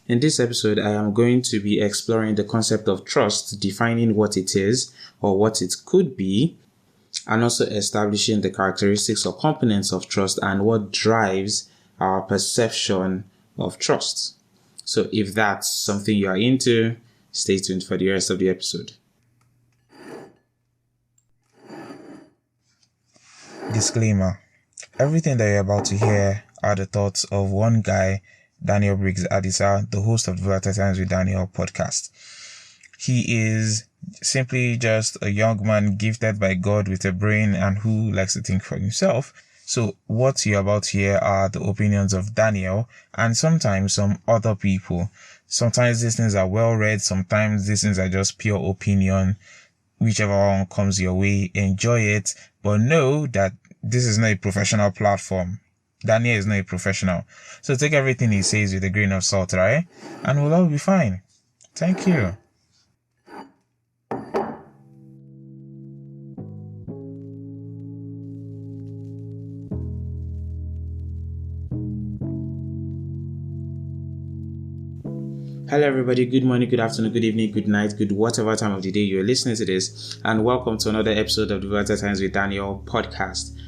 In this episode, I am going to be exploring the concept of trust, defining what it is or what it could be, and also establishing the characteristics or components of trust and what drives our perception of trust. So if that's something you are into, stay tuned for the rest of the episode. Disclaimer. Everything that you're about to hear are the thoughts of one guy, Daniel Briggs Adisa, the host of the V052 Times with Daniel podcast. He is simply just a young man gifted by God with a brain and who likes to think for himself. So what you're about to hear are the opinions of Daniel and sometimes some other people. Sometimes these things are well read, sometimes these things are just pure opinion. Whichever one comes your way, enjoy it, but know that this is not a professional platform. Daniel is not a professional. So take everything he says with a grain of salt, right? And we'll all be fine. Thank you. Hello everybody, good morning, good afternoon, good evening, good night, good whatever time of the day you're listening to this, and welcome to another episode of the V052 Times with Daniel podcast.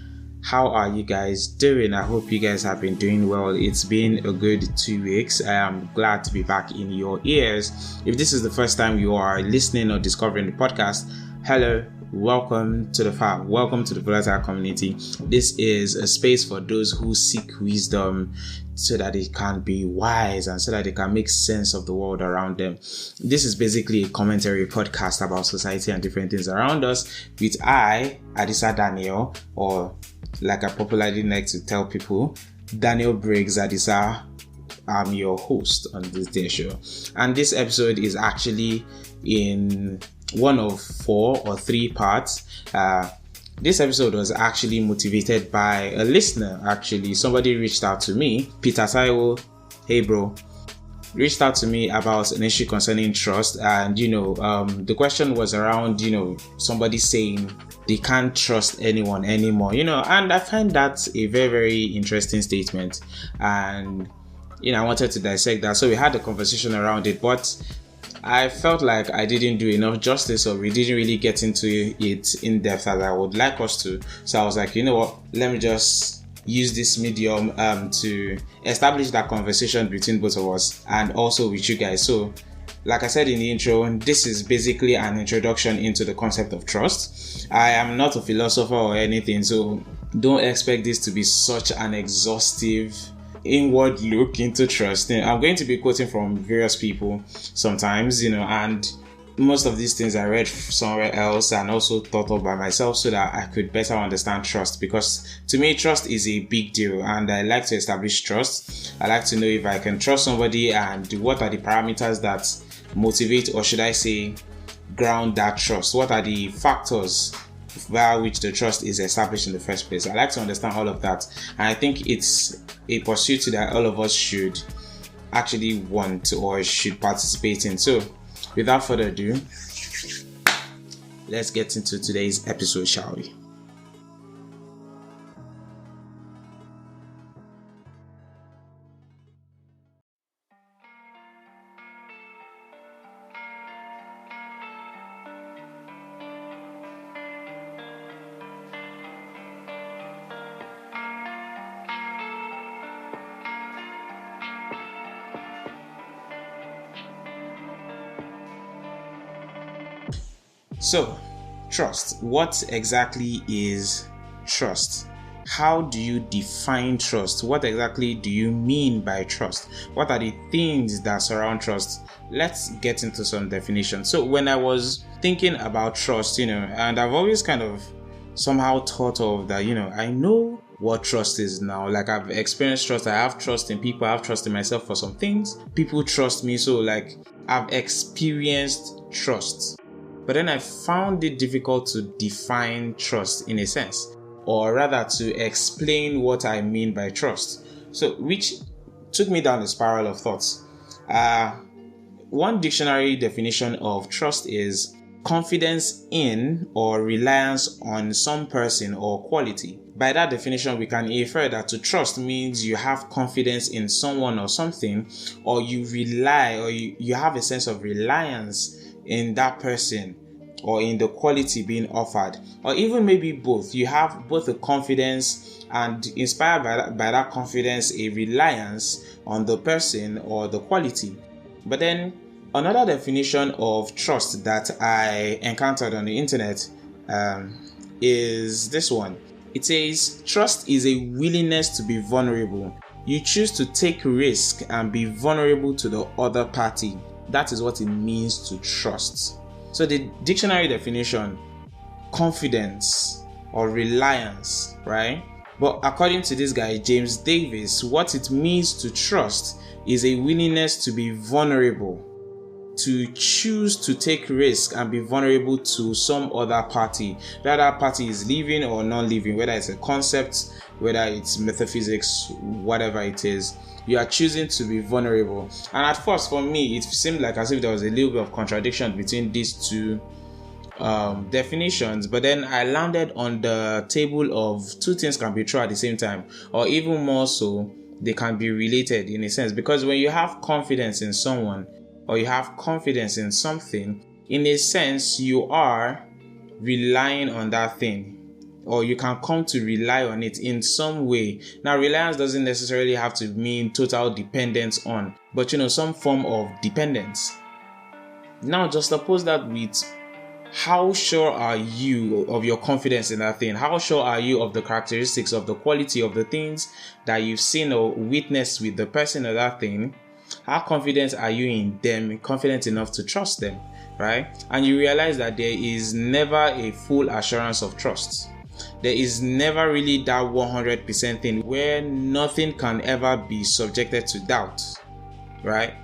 How are you guys doing? I hope you guys have been doing well. It's been a good 2 weeks. I am glad to be back in your ears. If this is the first time you are listening or discovering the podcast, hello. Welcome to the farm. Welcome to the volatile community. This is a space for those who seek wisdom so that they can be wise and so that they can make sense of the world around them. This is basically a commentary podcast about society and different things around us with I, Adisa Daniel, or like I popularly like to tell people, Daniel Briggs Adisa. I'm your host on this day show. And this episode is actually in one of 4 or 3 parts. This episode was actually motivated by a listener. Actually, somebody reached out to me, Peter Taiwo. Hey bro, reached out to me about an issue concerning trust, and the question was around somebody saying they can't trust anyone anymore, and I find that a very, very interesting statement, and I wanted to dissect that. So we had a conversation around it, but I felt like I didn't do enough justice, or we didn't really get into it in depth as I would like us to. So I was like, you know what, let me just use this medium to establish that conversation between both of us and also with you guys. So like I said in the intro, this is basically an introduction into the concept of trust. I am not a philosopher or anything, so don't expect this to be such an exhaustive inward look into trust. I'm going to be quoting from various people sometimes, and most of these things I read somewhere else and also thought of by myself so that I could better understand trust, because to me trust is a big deal and I like to establish trust. I like to know if I can trust somebody and what are the parameters that motivate, or should I say ground that trust. What are the factors via which the trust is established in the first place? I like to understand all of that, and I think it's a pursuit that all of us should actually want or should participate in. So without further ado, let's get into today's episode, shall we? So, trust. What exactly is trust? How do you define trust? What exactly do you mean by trust? What are the things that surround trust? Let's get into some definitions. So, when I was thinking about trust, and I've always kind of somehow thought of that, I know what trust is now. Like, I've experienced trust. I have trust in people. I have trust in myself for some things. People trust me. So, like, I've experienced trust. But then I found it difficult to define trust in a sense, or rather to explain what I mean by trust. So, which took me down a spiral of thoughts. One dictionary definition of trust is confidence in or reliance on some person or quality. By that definition, we can infer that to trust means you have confidence in someone or something, or you rely, or you have a sense of reliance in that person or in the quality being offered, or even maybe both. You have both a confidence and, inspired by that confidence, a reliance on the person or the quality. But then another definition of trust that I encountered on the internet is this one. It says, trust is a willingness to be vulnerable. You choose to take risk and be vulnerable to the other party. That is what it means to trust. So the dictionary definition, confidence or reliance, right? But according to this guy, James Davis, what it means to trust is a willingness to be vulnerable, to choose to take risk and be vulnerable to some other party. Whether that party is living or non-living, whether it's a concept, whether it's metaphysics, whatever it is, you are choosing to be vulnerable. And at first, for me, it seemed like as if there was a little bit of contradiction between these two definitions, but then I landed on the table of two things can be true at the same time, or even more so, they can be related in a sense. Because when you have confidence in someone, or you have confidence in something, in a sense, you are relying on that thing, or you can come to rely on it in some way. Now, reliance doesn't necessarily have to mean total dependence on, but some form of dependence. Now, just suppose that with how sure are you of your confidence in that thing? How sure are you of the characteristics, of the quality of the things that you've seen or witnessed with the person or that thing? How confident are you in them, confident enough to trust them, right? And you realize that there is never a full assurance of trust. There is never really that 100% thing where nothing can ever be subjected to doubt, right?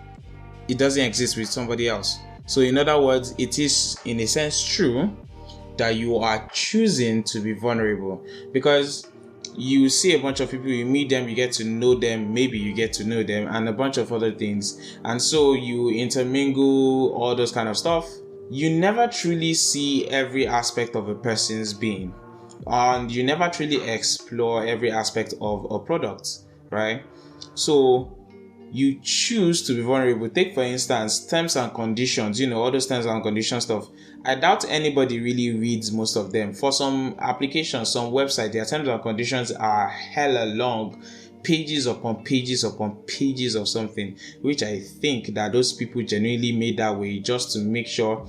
It doesn't exist with somebody else. So in other words, it is in a sense true that you are choosing to be vulnerable, because you see a bunch of people, you meet them, you get to know them, maybe you get to know them, and a bunch of other things. And so you intermingle all those kind of stuff. You never truly see every aspect of a person's being, and you never truly explore every aspect of a product, right? So you choose to be vulnerable. Take, for instance, terms and conditions, all those terms and condition stuff. I doubt anybody really reads most of them. For some applications, some websites, their terms and conditions are hella long, pages upon pages upon pages of something, which I think that those people genuinely made that way just to make sure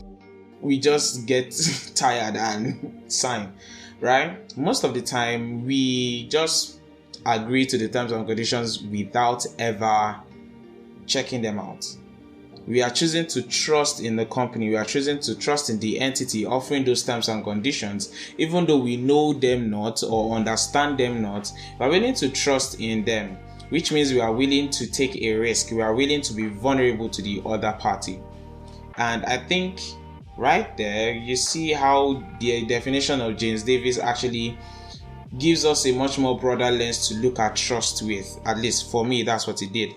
we just get tired and sign, right? Most of the time, we just agree to the terms and conditions without ever checking them out. We are choosing to trust in the company. We are choosing to trust in the entity offering those terms and conditions, even though we know them not or understand them not. We are willing to trust in them, which means we are willing to take a risk. We are willing to be vulnerable to the other party. And I think right there, you see how the definition of James Davis actually gives us a much more broader lens to look at trust with. At least for me, that's what it did.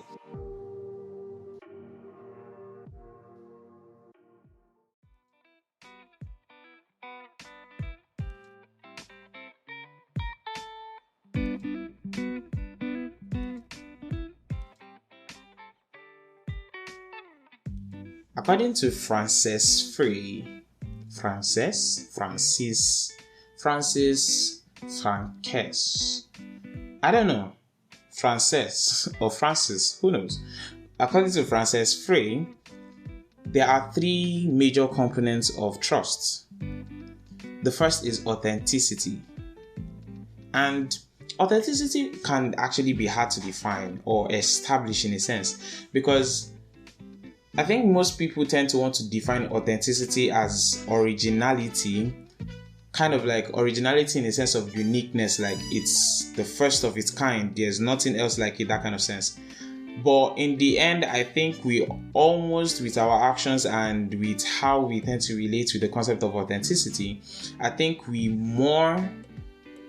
According to Francis Frankes, I don't know, Frances or Francis, who knows? According to Frances Frey, there are three major components of trust. The first is authenticity. And authenticity can actually be hard to define or establish in a sense, because I think most people tend to want to define authenticity as originality, kind of like originality in a sense of uniqueness, like it's the first of its kind, there's nothing else like it, that kind of sense. But in the end, I think we almost, with our actions and with how we tend to relate with the concept of authenticity, I think we more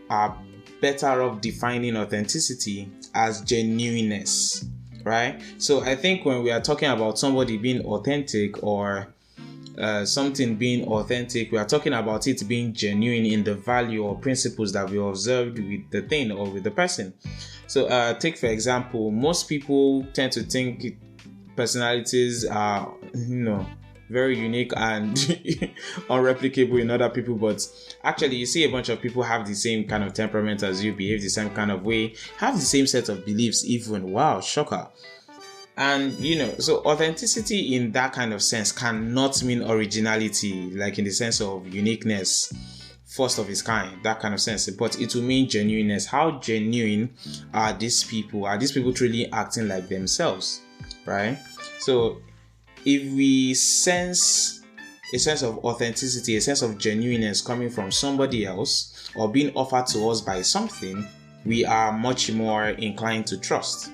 are better off defining authenticity as genuineness, right? So I think when we are talking about somebody being authentic or something being authentic, we are talking about it being genuine in the value or principles that we observed with the thing or with the person. So take for example, most people tend to think personalities are, very unique and unreplicable in other people, but actually you see a bunch of people have the same kind of temperament as you, behave the same kind of way, have the same set of beliefs even. Wow, shocker. And so authenticity in that kind of sense cannot mean originality, like in the sense of uniqueness, first of its kind, that kind of sense, but it will mean genuineness. How genuine are these people? Are these people truly acting like themselves, right? So if we sense a sense of authenticity, a sense of genuineness coming from somebody else or being offered to us by something, we are much more inclined to trust.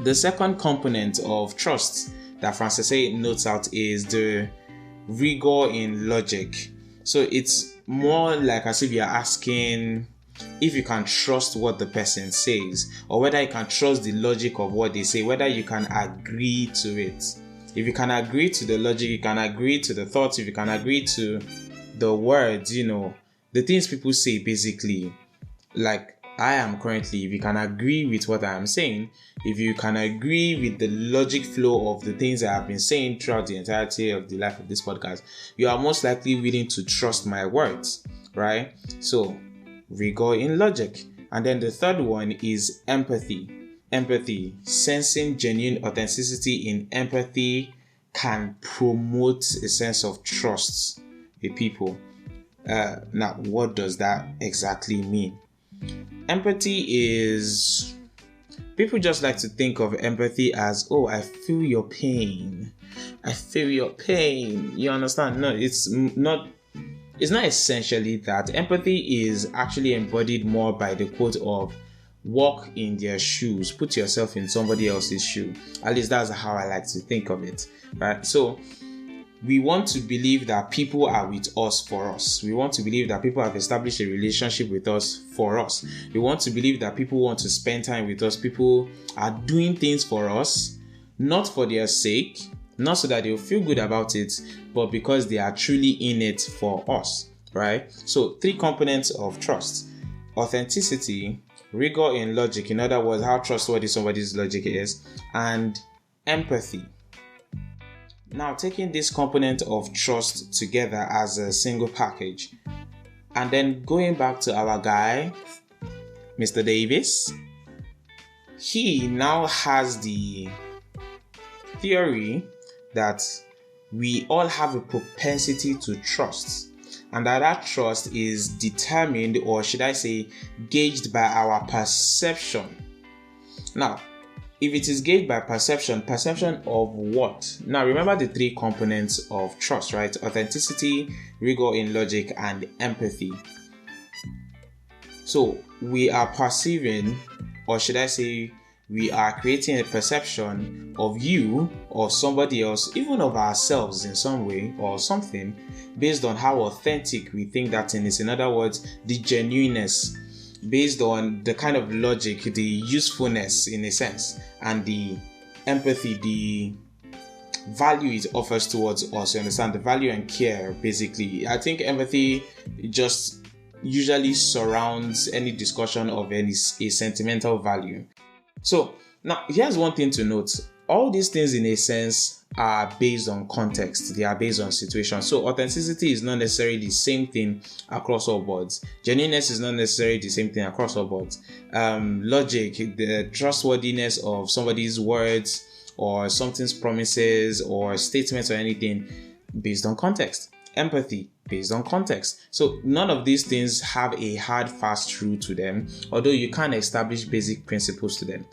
The second component of trust that Francis A. notes out is the rigor in logic. So it's more like as if you're asking if you can trust what the person says, or whether you can trust the logic of what they say, whether you can agree to it. If you can agree to the logic, you can agree to the thoughts, if you can agree to the words, the things people say basically, like I am currently, if you can agree with what I am saying, if you can agree with the logic flow of the things I have been saying throughout the entirety of the life of this podcast, you are most likely willing to trust my words, right? So, rigor in logic. And then the third one is empathy. Empathy, sensing genuine authenticity in empathy can promote a sense of trust with people. Now, what does that exactly mean? Empathy is, people just like to think of empathy as, oh, I feel your pain. I feel your pain. You understand? No, it's not essentially that. Empathy is actually embodied more by the quote of walk in their shoes, put yourself in somebody else's shoe. At least that's how I like to think of it, right? So we want to believe that people are with us for us. We want to believe that people have established a relationship with us for us. We want to believe that people want to spend time with us. People are doing things for us, not for their sake, not so that they'll feel good about it, but because they are truly in it for us, right? So 3 components of trust: authenticity, rigor in logic, in other words, how trustworthy somebody's logic is, and empathy. Now, taking this component of trust together as a single package, and then going back to our guy, Mr. Davis, he now has the theory that we all have a propensity to trust, and that trust is determined, or should I say, gauged by our perception. Now, if it is gauged by perception of what? Now, remember the 3 components of trust, right? Authenticity, rigor in logic, and empathy. So, we are perceiving, or should I say, we are creating a perception of you, of somebody else, even of ourselves in some way or something, based on how authentic we think that thing is. In other words, the genuineness, based on the kind of logic, the usefulness in a sense, and the empathy, the value it offers towards us. You understand? The value and care, basically. I think empathy just usually surrounds any discussion of a sentimental value. So now here's one thing to note. All these things in a sense are based on context. They are based on situation. So authenticity is not necessarily the same thing across all boards. Genuineness is not necessarily the same thing across all boards. Logic, the trustworthiness of somebody's words or something's promises or statements or anything, based on context. Empathy, based on context. So none of these things have a hard, fast rule to them, although you can establish basic principles to them.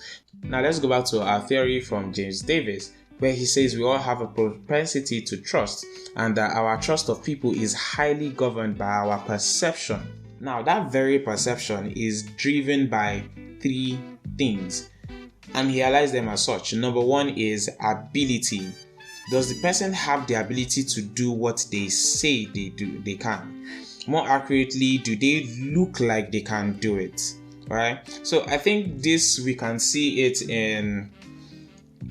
Now let's go back to our theory from James Davis, where he says we all have a propensity to trust, and that our trust of people is highly governed by our perception. Now that very perception is driven by 3 things, and he highlights them as such. Number 1 is ability. Does the person have the ability to do what they say they can? More accurately, do they look like they can do it? Right? So I think this, we can see it in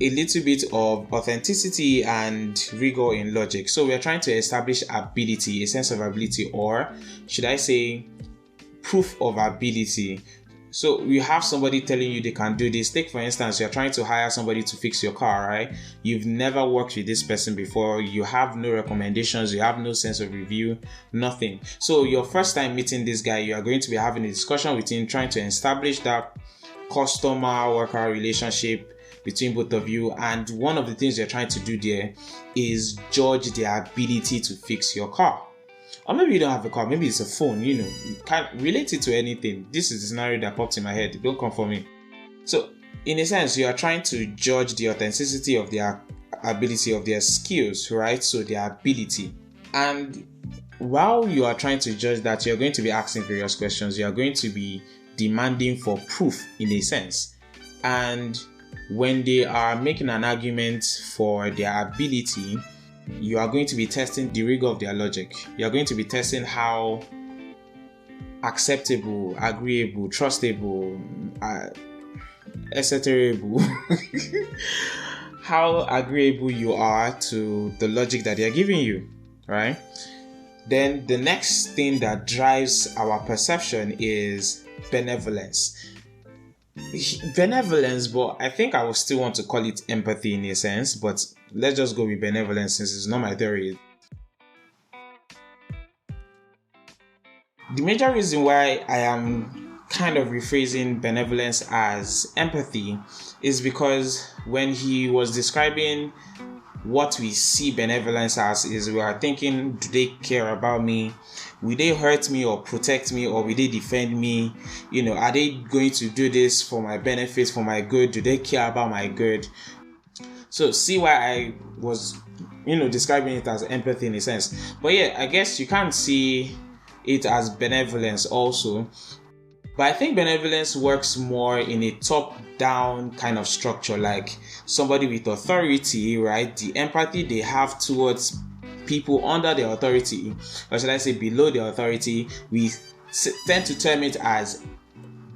a little bit of authenticity and rigor in logic. So we are trying to establish ability, a sense of ability, or should I say proof of ability. So you have somebody telling you they can do this. Take for instance, you're trying to hire somebody to fix your car, right? You've never worked with this person before. You have no recommendations. You have no sense of review, nothing. So your first time meeting this guy, you are going to be having a discussion with him, trying to establish that customer-worker relationship between both of you. And one of the things you're trying to do there is judge their ability to fix your car. Or maybe you don't have a car, maybe it's a phone, you can't relate it to anything. This is the scenario that popped in my head. Don't come for me. So, in a sense, you are trying to judge the authenticity of their ability, of their skills, right? So, their ability. And while you are trying to judge that, you're going to be asking various questions. You are going to be demanding for proof, in a sense. And when they are making an argument for their ability, you are going to be testing the rigor of their logic. You are going to be testing how acceptable, agreeable, trustable, etc. how agreeable you are to the logic that they are giving you, right? Then the next thing that drives our perception is benevolence. Benevolence, but I think I will still want to call it empathy in a sense, but let's just go with benevolence since it's not my theory. The major reason why I am kind of rephrasing benevolence as empathy is because when he was describing what we see benevolence as, is we are thinking, do they care about me? Will they hurt me or protect me, or will they defend me? Are they going to do this for my benefit, for my good? Do they care about my good? So see why I was, describing it as empathy in a sense. But yeah, I guess you can't see it as benevolence also. But I think benevolence works more in a top-down kind of structure, like somebody with authority, right? The empathy they have towards people under their authority, or should I say below their authority, we tend to term it as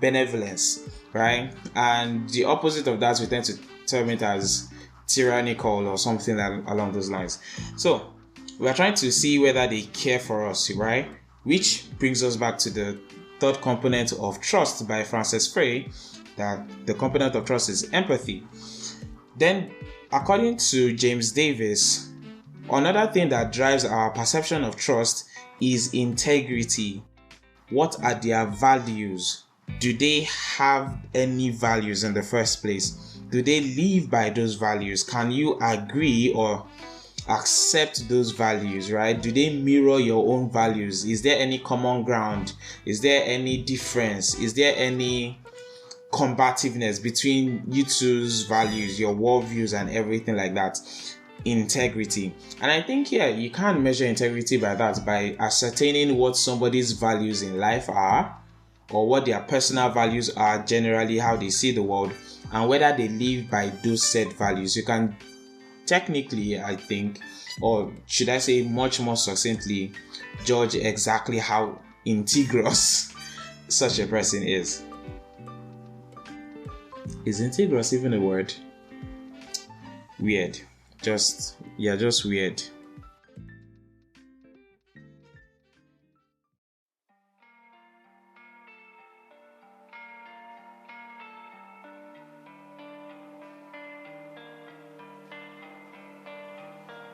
benevolence, right? And the opposite of that, we tend to term it as tyrannical or something along those lines. So we are trying to see whether they care for us, right? Which brings us back to the third component of trust by Francis Frey, that the component of trust is empathy. Then, according to James Davis, another thing that drives our perception of trust is integrity. What are their values? Do they have any values in the first place? Do they live by those values? Can you agree or accept those values, right? Do they mirror your own values? Is there any common ground? Is there any difference? Is there any combativeness between you two's values, your worldviews, and everything like that? Integrity. And I think you can't measure integrity by that, by ascertaining what somebody's values in life are, or what their personal values are, generally how they see the world, and whether they live by those set values. You can technically, I think, or should I say much more succinctly, judge exactly how integrous such a person is. Is integrous even a word? Weird. Just weird.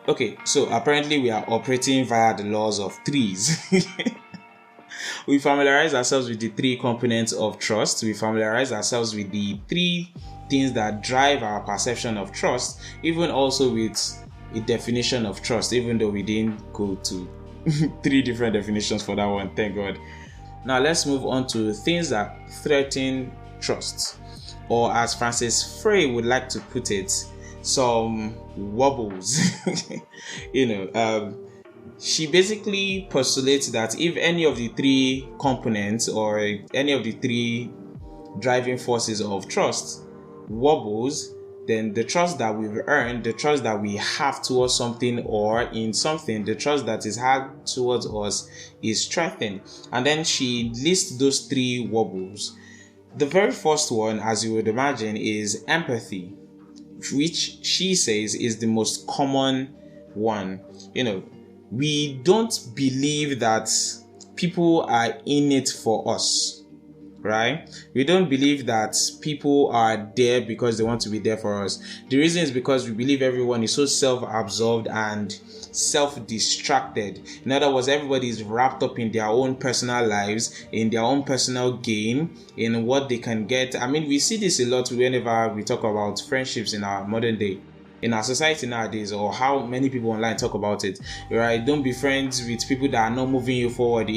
Okay, so apparently we are operating via the laws of threes. We familiarize ourselves with the three components of trust. We familiarize ourselves with the three things that drive our perception of trust, even also with a definition of trust, even though we didn't go to three different definitions for that one, thank God. Now let's move on to things that threaten trust, or as Francis Frey would like to put it, some wobbles. She basically postulates that if any of the three components or any of the three driving forces of trust wobbles, then the trust that we've earned, the trust that we have towards something or in something, the trust that is had towards us is strengthened. And then she lists those three wobbles. The very first one, as you would imagine, is empathy. which she says is the most common one. We don't believe that people are in it for us, right? We don't believe that people are there because they want to be there for us. The reason is because we believe everyone is so self-absorbed and self-distracted. In other words, everybody is wrapped up in their own personal lives, in their own personal gain, in what they can get. I mean, we see this a lot whenever we talk about friendships in our modern day, in our society nowadays, or how many people online talk about it, right? Don't be friends with people that are not moving you forward.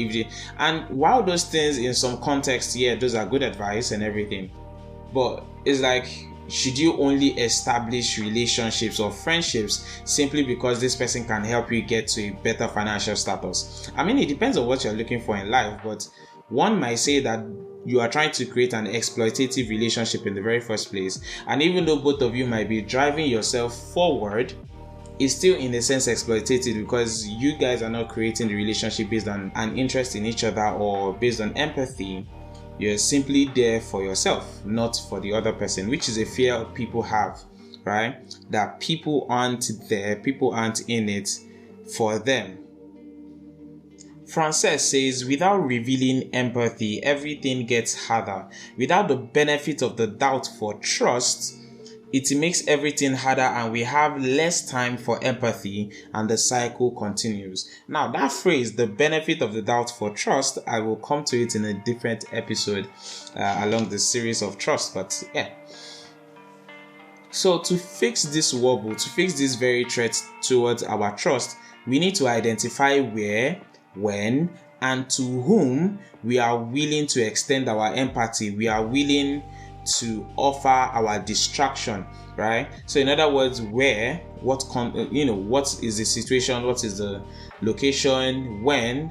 And while those things in some context, yeah, those are good advice and everything, but it's like, should you only establish relationships or friendships simply because this person can help you get to a better financial status? I mean, it depends on what you're looking for in life, but one might say that you are trying to create an exploitative relationship in the very first place. And even though both of you might be driving yourself forward, it's still in a sense exploitative, because you guys are not creating the relationship based on an interest in each other or based on empathy. You're simply there for yourself, not for the other person, which is a fear people have, right? That people aren't there, people aren't in it for them. Frances says, without revealing empathy, everything gets harder. Without the benefit of the doubt for trust, it makes everything harder and we have less time for empathy and the cycle continues. Now, that phrase, the benefit of the doubt for trust, I will come to it in a different episode along the series of trust, but yeah. So to fix this wobble, to fix this very threat towards our trust, we need to identify where, when, and to whom we are willing to extend our empathy. We are willing to offer our distraction, right? So in other words, where, what is the situation, what is the location, when,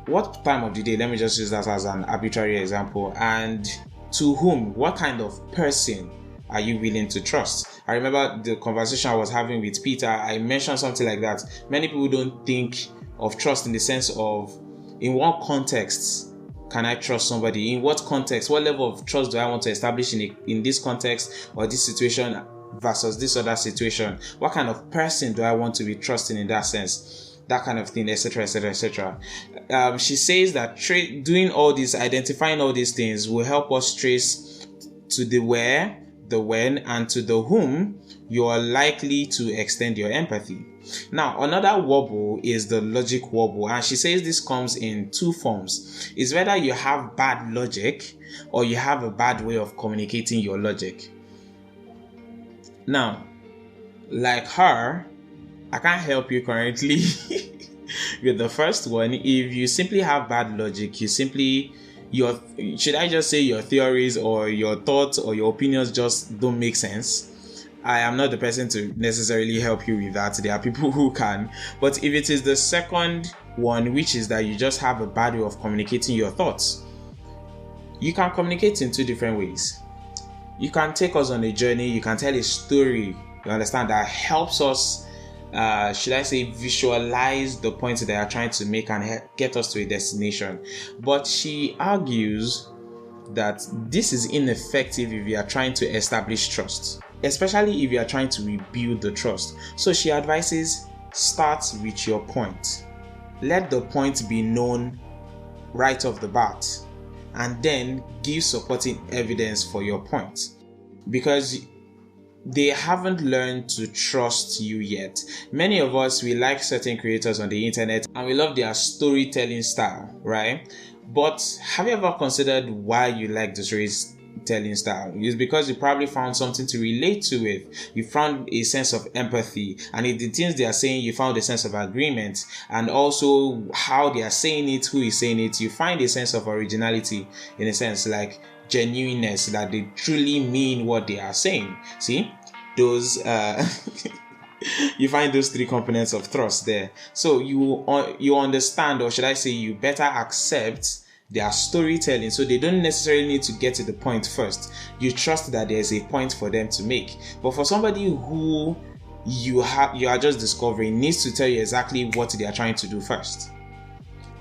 what time of the day, let me just use that as an arbitrary example, and to whom, what kind of person are you willing to trust? I remember the conversation I was having with Peter, I mentioned something like that. Many people don't think of trust in the sense of, in what context can I trust somebody? In what context? What level of trust do I want to establish in this context or this situation versus this other situation? What kind of person do I want to be trusting in that sense? That kind of thing, etc., etc., etc. She says that doing all this, identifying all these things will help us trace to the where, the when, and to the whom you are likely to extend your empathy. Now, another wobble is the logic wobble, and she says this comes in two forms. It's whether you have bad logic or you have a bad way of communicating your logic. Now, like her, I can't help you currently with the first one. If you simply have bad logic, should I just say your theories or your thoughts or your opinions just don't make sense, I am not the person to necessarily help you with that. There are people who can. But if it is the second one, which is that you just have a bad way of communicating your thoughts, you can communicate in two different ways. You can take us on a journey, you can tell a story, you understand, that helps us, visualize the points that they are trying to make and get us to a destination. But she argues that this is ineffective if you are trying to establish trust, especially if you are trying to rebuild the trust. So she advises, start with your point. Let the point be known right off the bat, and then give supporting evidence for your point. Because they haven't learned to trust you yet. Many of us, we like certain creators on the internet and we love their storytelling style, right? But have you ever considered why you like the storytelling style? It's because you probably found something to relate to it. You found a sense of empathy, and if the things they are saying, you found a sense of agreement, and also how they are saying it, who is saying it, you find a sense of originality, in a sense, like genuineness, that they truly mean what they are saying. See, those you find those three components of trust there. So you understand, or should I say, you better accept their storytelling, so they don't necessarily need to get to the point first. You trust that there's a point for them to make. But for somebody who you are just discovering, needs to tell you exactly what they are trying to do first.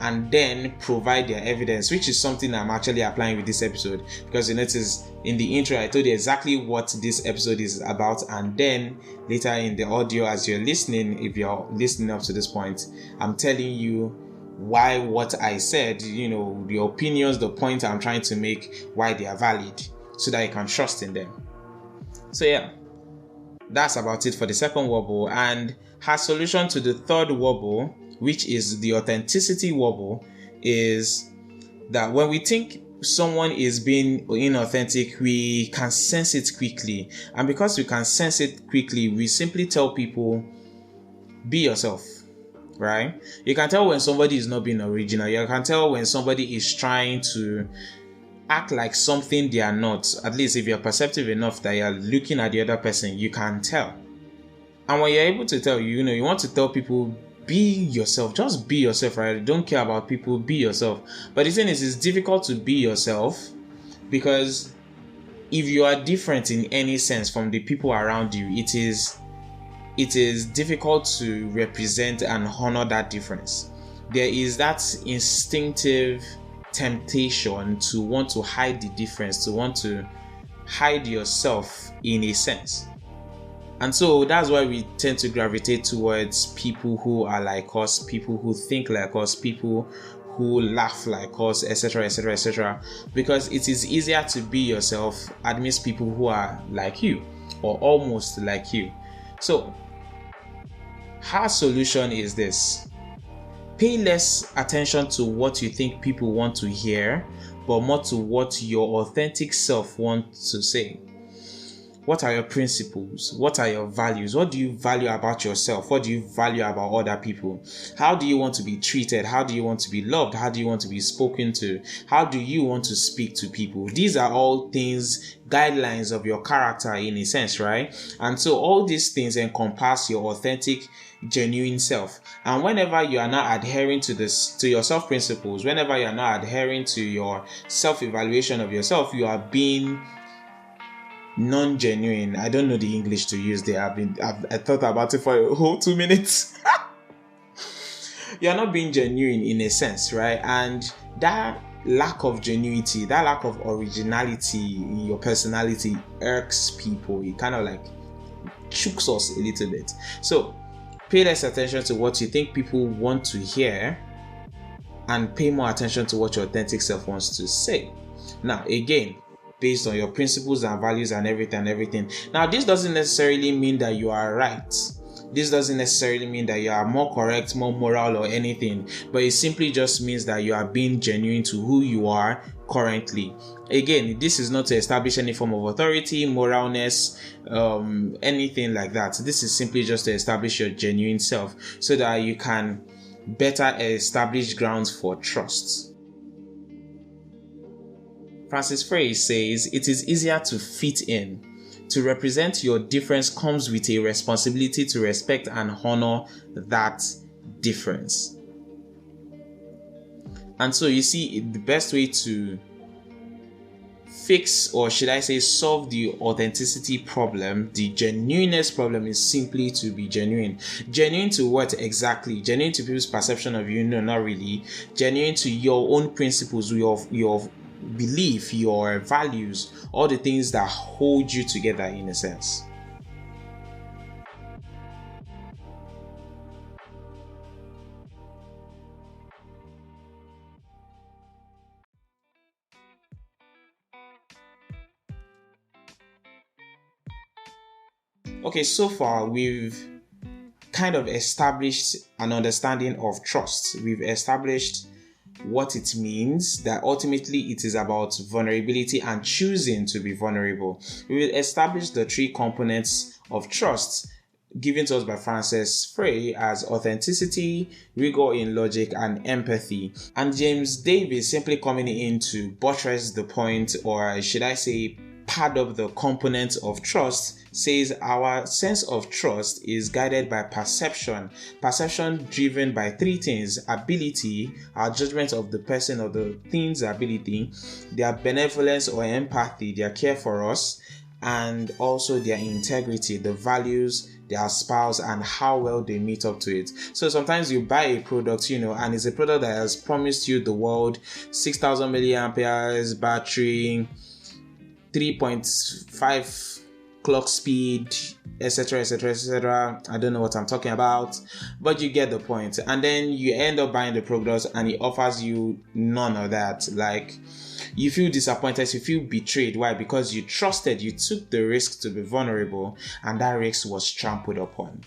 and then provide their evidence, which is something I'm actually applying with this episode, because you notice in the intro I told you exactly what this episode is about, and then later in the audio as you're listening, if you're listening up to this point, I'm telling you why what I said, the opinions, the point I'm trying to make, why they are valid, so that you can trust in them. So yeah, that's about it for the second wobble. And her solution to the third wobble, which is the authenticity wobble, is that when we think someone is being inauthentic, we can sense it quickly. And because we can sense it quickly, we simply tell people, be yourself, right? You can tell when somebody is not being original. You can tell when somebody is trying to act like something they are not. At least if you're perceptive enough that you're looking at the other person, you can tell. And when you're able to tell, you want to tell people, be yourself. Just be yourself, right? Don't care about people. Be yourself. But the thing is, it's difficult to be yourself, because if you are different in any sense from the people around you, it is difficult to represent and honor that difference. There is that instinctive temptation to want to hide the difference, to want to hide yourself in a sense. And so that's why we tend to gravitate towards people who are like us, people who think like us, people who laugh like us, etc., etc., etc. Because it is easier to be yourself amidst people who are like you or almost like you. So her solution is this: pay less attention to what you think people want to hear, but more to what your authentic self wants to say. What are your principles? What are your values? What do you value about yourself? What do you value about other people? How do you want to be treated? How do you want to be loved? How do you want to be spoken to? How do you want to speak to people? These are all things, guidelines of your character in a sense, right? And so all these things encompass your authentic, genuine self. And whenever you are not adhering to your self principles, whenever you are not adhering to your self-evaluation of yourself, you are being non-genuine. I don't know the English to use there. I thought about it for a whole 2 minutes. You're not being genuine in a sense, right? And that lack of genuinity, that lack of originality in your personality irks people. It kind of like chokes us a little bit. So pay less attention to what you think people want to hear, and pay more attention to what your authentic self wants to say. Now, again, based on your principles and values and everything. Now, this doesn't necessarily mean that you are right. This doesn't necessarily mean that you are more correct, more moral or anything, but it simply just means that you are being genuine to who you are currently. Again, this is not to establish any form of authority, moralness, anything like that. This is simply just to establish your genuine self so that you can better establish grounds for trust. Francis Frey says, it is easier to fit in. To represent your difference comes with a responsibility to respect and honor that difference. And so you see, the best way to fix, or should I say solve, the authenticity problem, the genuineness problem, is simply to be genuine. Genuine to what exactly? Genuine to people's perception of you? No, not really. Genuine to your own principles, your belief, your values, all the things that hold you together in a sense. Okay, so far we've kind of established an understanding of trust. We've established what it means, that ultimately it is about vulnerability and choosing to be vulnerable. We will establish the three components of trust given to us by Francis Frey as authenticity, rigor in logic, and empathy. And James Davis simply coming in to buttress the point, or should I say pad up the components of trust, says our sense of trust is guided by perception driven by three things: ability, our judgment of the person or the thing's ability, their benevolence or empathy, their care for us, and also their integrity, the values their spouse and how well they meet up to it. So sometimes you buy a product, and it's a product that has promised you the world, 6,000 milliamperes battery, 3.5 clock speed, etc, etc, etc. I don't know what I'm talking about, but you get the point. And then you end up buying the product and it offers you none of that. Like, you feel disappointed, you feel betrayed. Why? Because you trusted, you took the risk to be vulnerable, and that risk was trampled upon.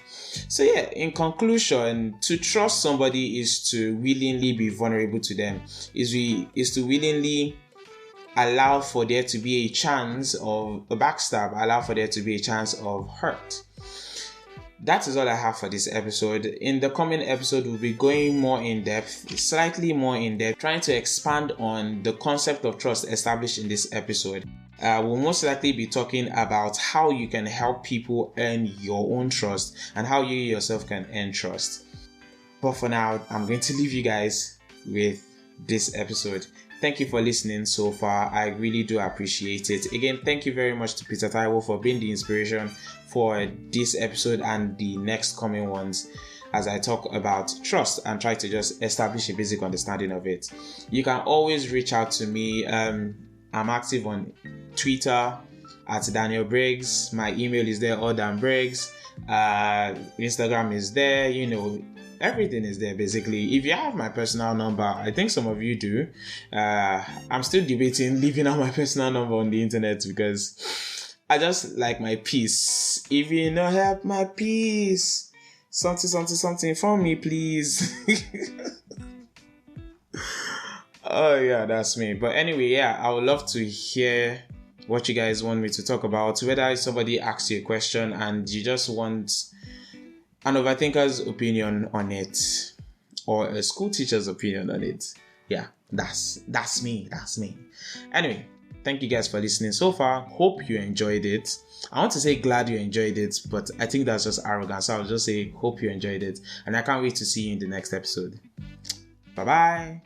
So yeah, in conclusion, to trust somebody is to willingly be vulnerable to them, is to willingly allow for there to be a chance of a backstab, allow for there to be a chance of hurt. That is all I have for this episode. In the coming episode, we'll be going more in depth, slightly more in depth, trying to expand on the concept of trust established in this episode. We'll most likely be talking about how you can help people earn your own trust and how you yourself can earn trust. But for now, I'm going to leave you guys with this episode. Thank you for listening so far. I really do appreciate it. Again, thank you very much to Peter Taiwo for being the inspiration for this episode and the next coming ones as I talk about trust and try to just establish a basic understanding of it. You can always reach out to me. I'm active on Twitter at Daniel Briggs. My email is there, ordanbriggs. Instagram is there, everything is there basically. If you have my personal number, I think some of you do. I'm still debating leaving out my personal number on the internet because I just like my peace. If you don't have my peace, something for me, please. Oh yeah, that's me. But anyway, yeah, I would love to hear what you guys want me to talk about. Whether somebody asks you a question and you just want an overthinker's opinion on it, or a school teacher's opinion on it. Yeah, that's me. Anyway, thank you guys for listening so far. Hope you enjoyed it. I want to say glad you enjoyed it, but I think that's just arrogant. So I'll just say hope you enjoyed it. And I can't wait to see you in the next episode. Bye-bye.